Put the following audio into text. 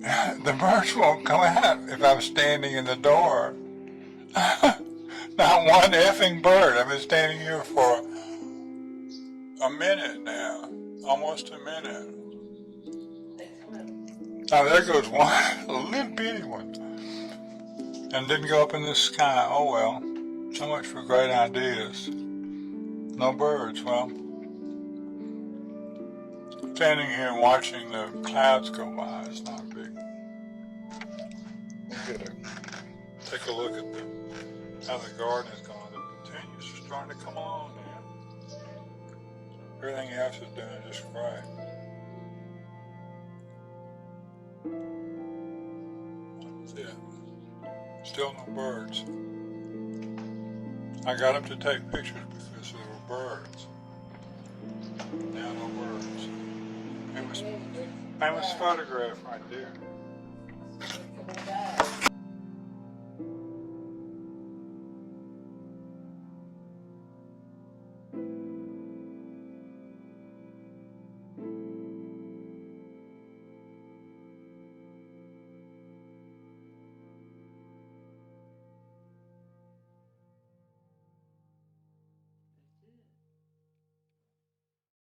The birds won't come out if I'm standing in the door. Not one effing bird. I've been standing here for a minute now. Almost a minute. Oh, there goes one. A little bitty one. And didn't go up in the sky. Oh well. So much for great ideas. No birds. Well, standing here and watching the clouds go by is not big. Take a look at how the garden is going. The petunias are starting to come along now. Everything else is doing just great. That's it. Still no birds. I got up to take pictures because there were birds. Now no birds. Famous photograph right there.